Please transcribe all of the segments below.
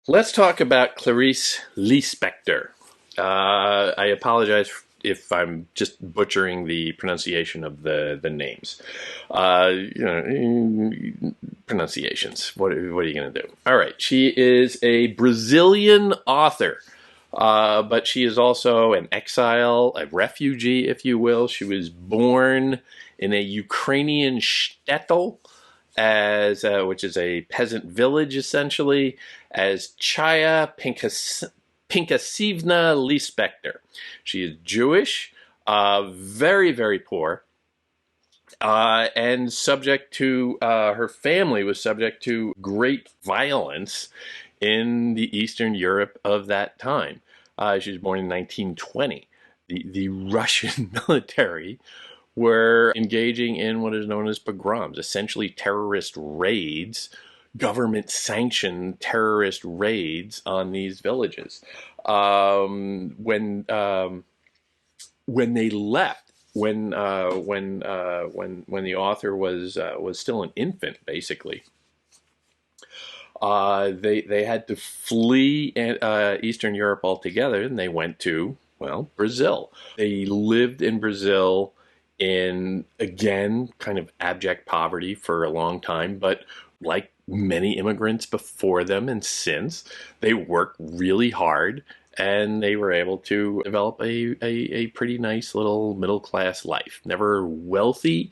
Let's talk about Clarice Lispector. I apologize if I'm just butchering the pronunciation of the names. Pronunciations. What are you going to do? All right. She is a Brazilian author, but she is also an exile, a refugee, if you will. She was born in a Ukrainian shtetl, which is a peasant village essentially, as Chaya Pinkasivna Lispector. She is Jewish, very, very poor, and subject to, her family was subject to great violence in the Eastern Europe of that time. She was born in 1920. The Russian military were engaging in what is known as pogroms, essentially terrorist raids, government sanctioned terrorist raids on these villages. When they left, when the author was still an infant, basically, they had to flee Eastern Europe altogether, and they went to, well, Brazil. They lived in Brazil in, again, kind of abject poverty for a long time, but like many immigrants before them and since, they worked really hard and they were able to develop a pretty nice little middle class life. Never wealthy,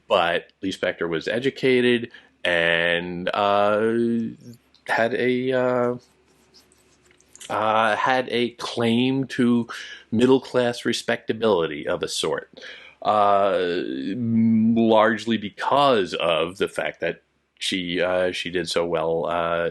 but Lee Spector was educated and had a claim to middle class respectability of a sort, largely because of the fact that she did so well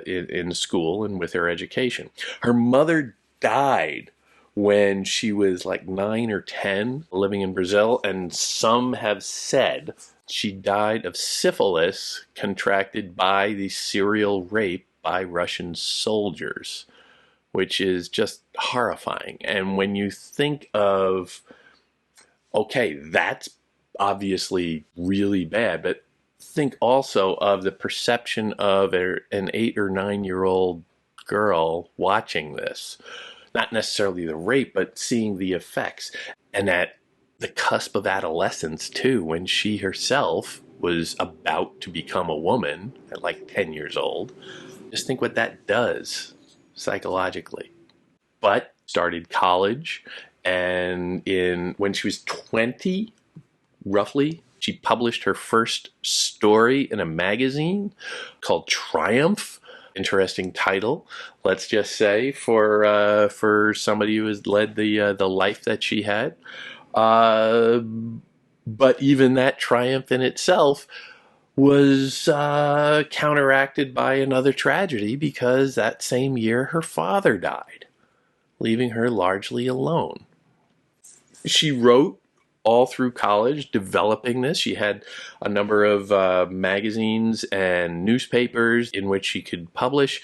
in school and with her education. Her mother died when she was like 9 or 10, living in Brazil, and some have said she died of syphilis contracted by the serial rape by Russian soldiers, which is just horrifying. And when you think of, okay, that's obviously really bad, but think also of the perception of an 8 or 9 year old girl watching this. Not necessarily the rape, but seeing the effects. And at the cusp of adolescence, too, when she herself was about to become a woman at like 10 years old. Just think what that does psychologically. But started college, and when she was 20, roughly, she published her first story in a magazine called Triumph. Interesting title, let's just say, for somebody who has led the life that she had. But even that triumph in itself was counteracted by another tragedy, because that same year her father died, leaving her largely alone. She wrote all through college, developing this. She had a number of magazines and newspapers in which she could publish.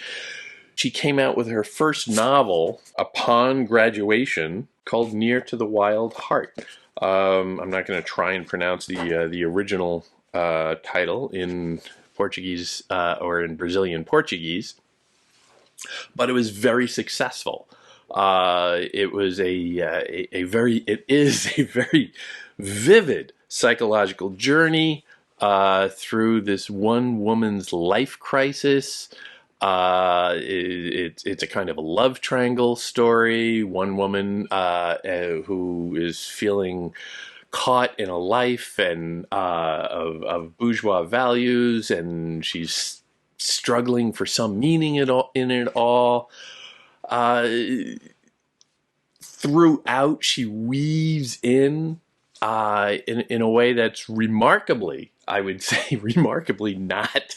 She came out with her first novel upon graduation, called Near to the Wild Heart. I'm not going to try and pronounce the original title in Portuguese or in Brazilian Portuguese, but it was very successful. It is a very vivid psychological journey through this one woman's life crisis. It's a kind of a love triangle story. One woman who is feeling caught in a life and of bourgeois values, and she's struggling for some meaning in it all. Throughout, she weaves in a way that's remarkably, I would say, remarkably not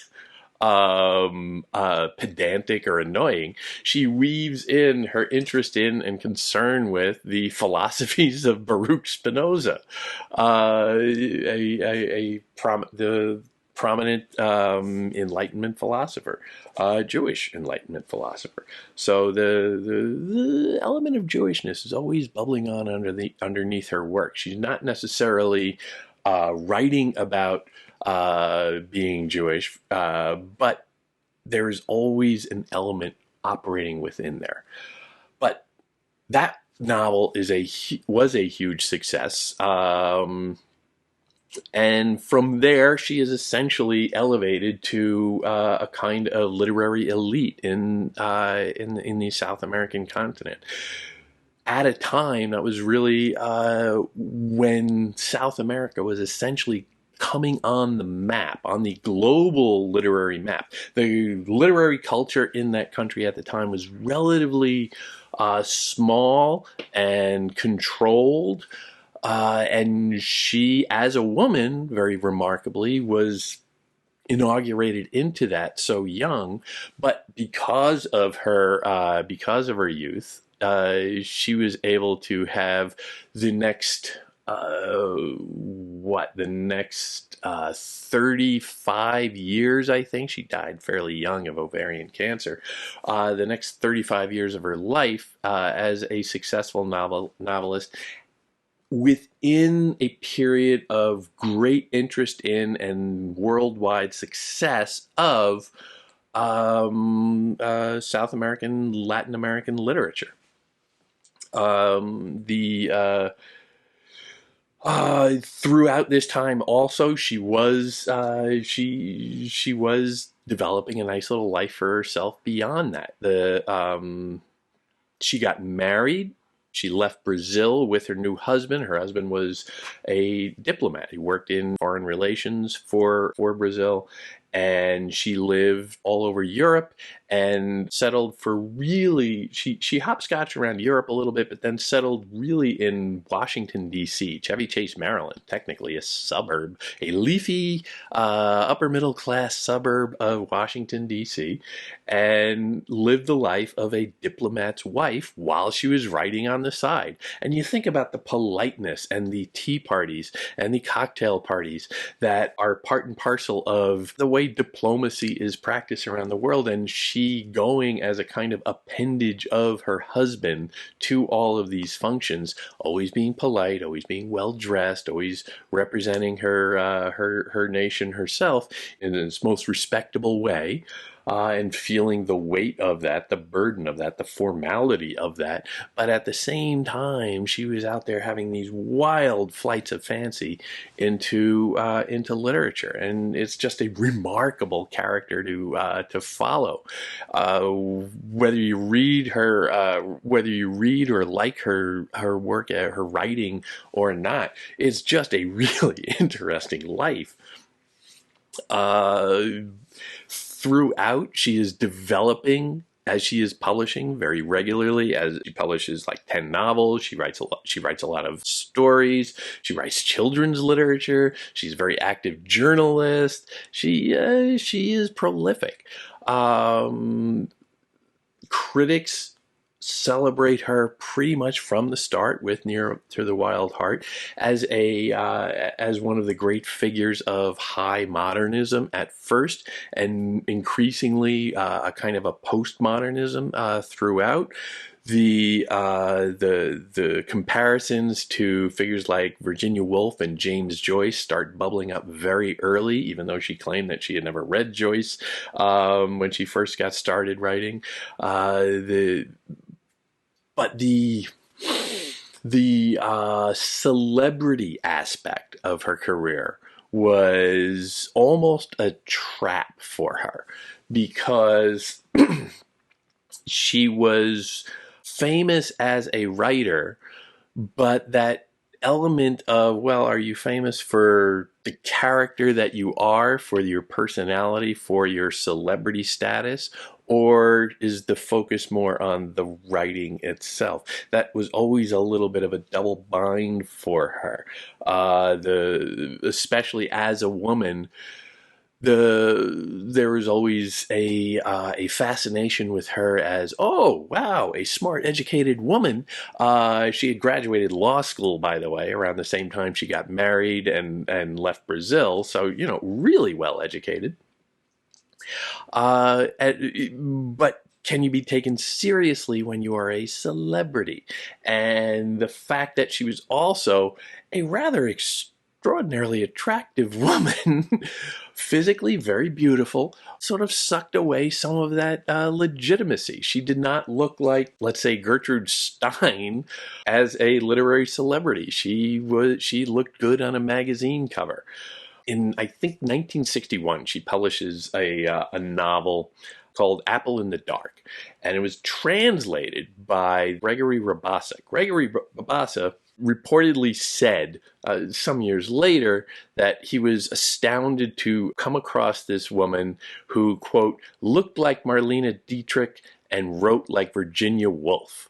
pedantic or annoying. She weaves in her interest in and concern with the philosophies of Baruch Spinoza, the prominent Enlightenment philosopher, Jewish Enlightenment philosopher. So the element of Jewishness is always bubbling on underneath her work. She's not necessarily writing about being Jewish, but there is always an element operating within there. But that novel was a huge success. And from there, she is essentially elevated to a kind of literary elite in the South American continent. At a time that was really when South America was essentially coming on the map, on the global literary map. The literary culture in that country at the time was relatively small and controlled. And she, as a woman, very remarkably, was inaugurated into that so young, but because of her youth, she was able to have the next the next 35 years, I think. She died fairly young of ovarian cancer. The next 35 years of her life as a successful novelist within a period of great interest in and worldwide success of South American, Latin American literature. Throughout this time, also, she was developing a nice little life for herself beyond that. She got married. She left Brazil with her new husband. Her husband was a diplomat. He worked in foreign relations for Brazil. And she lived all over Europe and settled for really, she hopscotched around Europe a little bit, but then settled really in Washington, D.C., Chevy Chase, Maryland, technically a suburb, a leafy upper middle class suburb of Washington, D.C., and lived the life of a diplomat's wife while she was writing on the side. And you think about the politeness and the tea parties and the cocktail parties that are part and parcel of the way diplomacy is practiced around the world, and she going as a kind of appendage of her husband to all of these functions, always being polite, always being well dressed, always representing her nation herself in its most respectable way. And feeling the weight of that, the burden of that, the formality of that. But at the same time, she was out there having these wild flights of fancy into literature, and it's just a remarkable character to follow. Whether you read or like her work, her writing or not, it's just a really interesting life. Throughout, she is developing as she is publishing very regularly. As she publishes like 10 novels, she writes a lot of stories. She writes children's literature. She's a very active journalist. She is prolific. Critics celebrate her pretty much from the start with Near to the Wild Heart as one of the great figures of high modernism at first, and increasingly a kind of a postmodernism throughout. The comparisons to figures like Virginia Woolf and James Joyce start bubbling up very early, even though she claimed that she had never read Joyce when she first got started writing. But the celebrity aspect of her career was almost a trap for her, because she was famous as a writer, but that element of, well, are you famous for the character that you are, for your personality, for your celebrity status, or is the focus more on the writing itself? That was always a little bit of a double bind for her. Especially as a woman, there was always a fascination with her as, oh wow, a smart, educated woman. She had graduated law school, by the way, around the same time she got married and left Brazil. So, really well educated. But can you be taken seriously when you are a celebrity? And the fact that she was also a rather extraordinarily attractive woman, physically very beautiful, sort of sucked away some of that legitimacy. She did not look like, let's say, Gertrude Stein as a literary celebrity. She looked good on a magazine cover. In, I think, 1961, she publishes a novel called Apple in the Dark, and it was translated by Gregory Rabassa. Gregory Rabassa reportedly said some years later that he was astounded to come across this woman who, quote, looked like Marlene Dietrich and wrote like Virginia Woolf.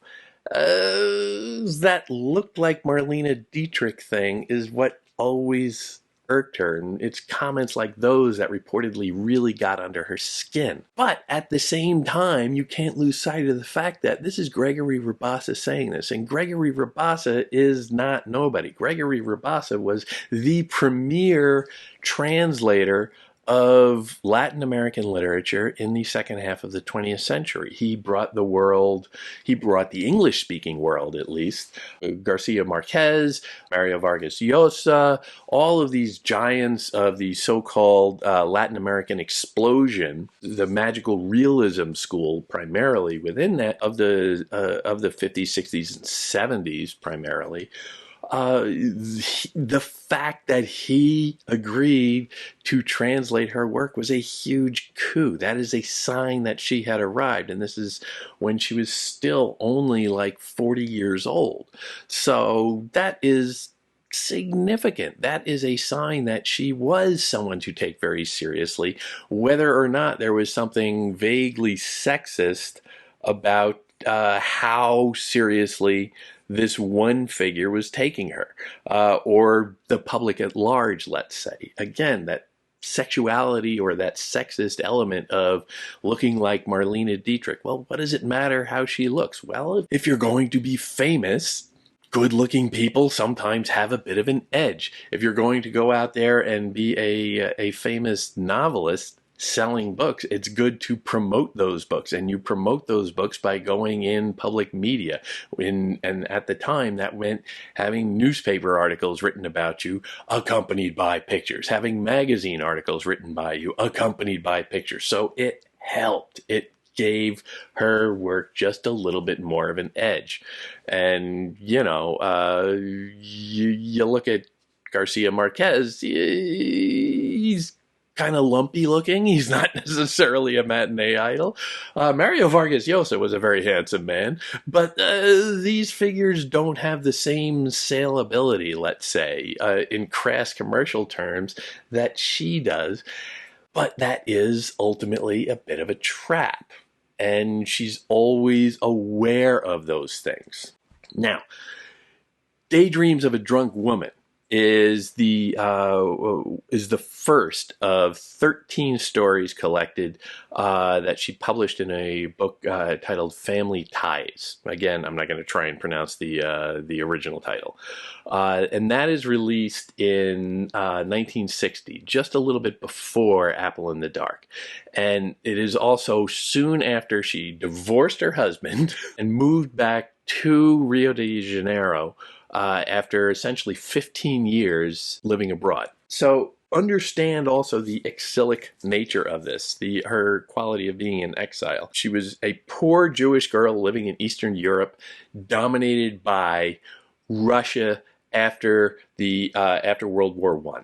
That looked like Marlene Dietrich thing is what always irked her, and it's comments like those that reportedly really got under her skin. But at the same time, you can't lose sight of the fact that this is Gregory Rabassa saying this, and Gregory Rabassa is not nobody. Gregory Rabassa was the premier translator of Latin American literature in the second half of the 20th century. He brought the English-speaking world, at least, Garcia Marquez, Mario Vargas Llosa, all of these giants of the so-called Latin American explosion, the magical realism school primarily within that of the 50s, 60s, and 70s primarily. The fact that he agreed to translate her work was a huge coup. That is a sign that she had arrived, and this is when she was still only like 40 years old. So that is significant. That is a sign that she was someone to take very seriously, whether or not there was something vaguely sexist about how seriously this one figure was taking her, or the public at large, let's say. Again, that sexuality or that sexist element of looking like Marlene Dietrich. Well, what does it matter how she looks? Well, if you're going to be famous, good-looking people sometimes have a bit of an edge. If you're going to go out there and be a famous novelist, selling books, it's good to promote those books, and you promote those books by going in public media. And at the time, that meant having newspaper articles written about you accompanied by pictures, having magazine articles written by you accompanied by pictures. So it helped. It gave her work just a little bit more of an edge. And, you look at Garcia Marquez, he's kind of lumpy looking. He's not necessarily a matinee idol. Mario Vargas Llosa was a very handsome man, but these figures don't have the same saleability, let's say, in crass commercial terms, that she does. But that is ultimately a bit of a trap, and she's always aware of those things. Now, Daydreams of a Drunk Woman is the first of 13 stories collected that she published in a book titled Family Ties. Again, I'm not going to try and pronounce the original title. And that is released in 1960, just a little bit before Apple in the Dark. And it is also soon after she divorced her husband and moved back to Rio de Janeiro after essentially 15 years living abroad. So understand also the exilic nature of this, her quality of being in exile. She was a poor Jewish girl living in Eastern Europe, dominated by Russia after World War I.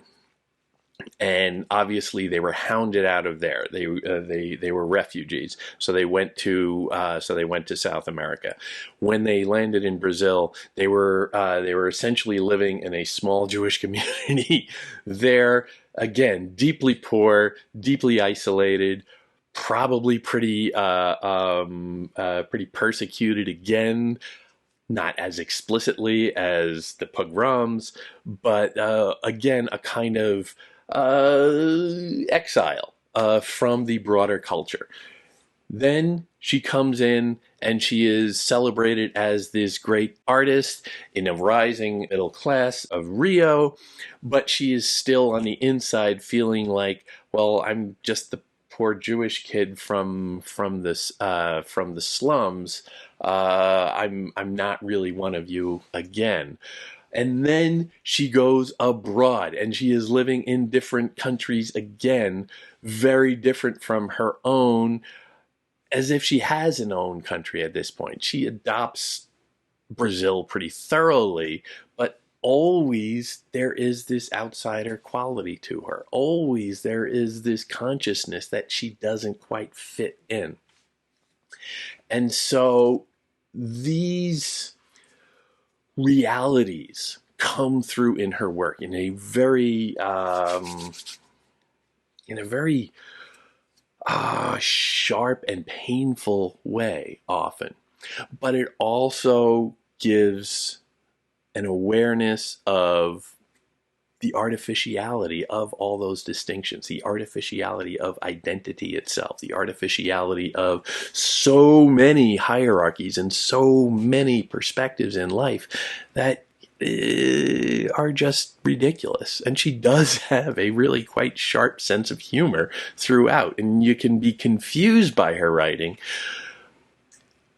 And obviously, they were hounded out of there. They were refugees, so they went to South America. When they landed in Brazil, they were essentially living in a small Jewish community there. Again, deeply poor, deeply isolated, probably pretty persecuted again. Not as explicitly as the pogroms, but again, a kind of exile from the broader culture. Then she comes in and she is celebrated as this great artist in a rising middle class of Rio, but she is still on the inside feeling like, well, I'm just the poor Jewish kid from the slums. I'm not really one of you again. And then she goes abroad and she is living in different countries again, very different from her own, as if she has an own country at this point. She adopts Brazil pretty thoroughly, but always there is this outsider quality to her. Always there is this consciousness that she doesn't quite fit in. And so these realities come through in her work in a very sharp and painful way often, but it also gives an awareness of the artificiality of all those distinctions, the artificiality of identity itself, the artificiality of so many hierarchies and so many perspectives in life that are just ridiculous. And she does have a really quite sharp sense of humor throughout, and you can be confused by her writing,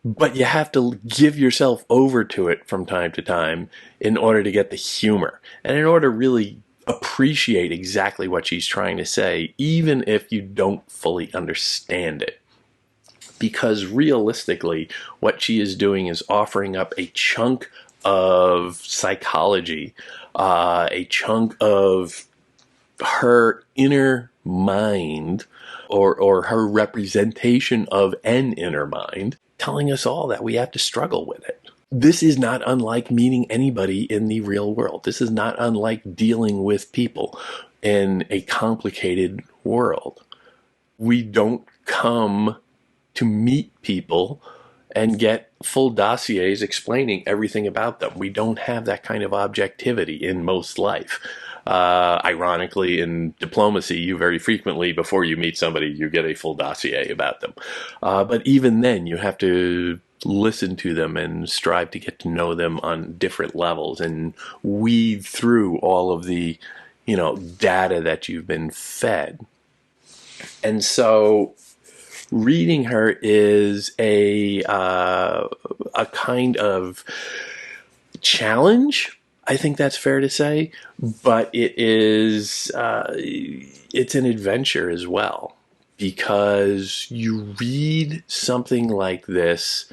but you have to give yourself over to it from time to time in order to get the humor and in order to really appreciate exactly what she's trying to say, even if you don't fully understand it. Because realistically, what she is doing is offering up a chunk of psychology, a chunk of her inner mind, or her representation of an inner mind, telling us all that we have to struggle with it. This is not unlike meeting anybody in the real world. This is not unlike dealing with people in a complicated world. We don't come to meet people and get full dossiers explaining everything about them. We don't have that kind of objectivity in most life. Ironically, in diplomacy, you very frequently, before you meet somebody, you get a full dossier about them. But even then, you have to listen to them and strive to get to know them on different levels and weed through all of the, data that you've been fed. And so reading her is a kind of challenge. I think that's fair to say, but it's an adventure as well, because you read something like this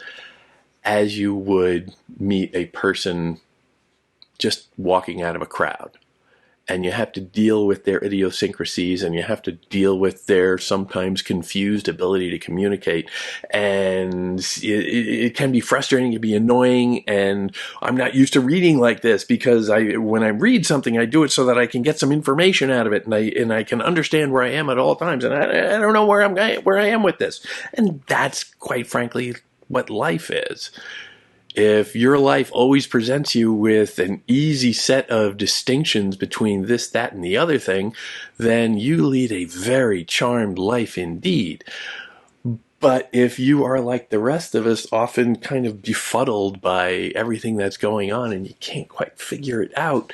as you would meet a person just walking out of a crowd. And you have to deal with their idiosyncrasies, and you have to deal with their sometimes confused ability to communicate. And it can be frustrating, it can be annoying, and I'm not used to reading like this, because when I read something, I do it so that I can get some information out of it, and I can understand where I am at all times, and I don't know where I am with this. And that's, quite frankly, what life is. If your life always presents you with an easy set of distinctions between this, that, and the other thing, then you lead a very charmed life indeed. But if you are like the rest of us, often kind of befuddled by everything that's going on and you can't quite figure it out,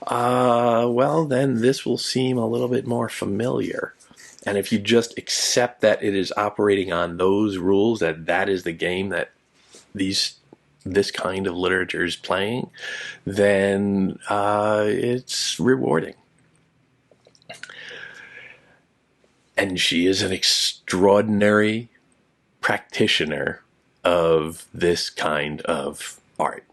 well, then this will seem a little bit more familiar. And if you just accept that it is operating on those rules, that is the game that this kind of literature is playing, then it's rewarding. And she is an extraordinary practitioner of this kind of art.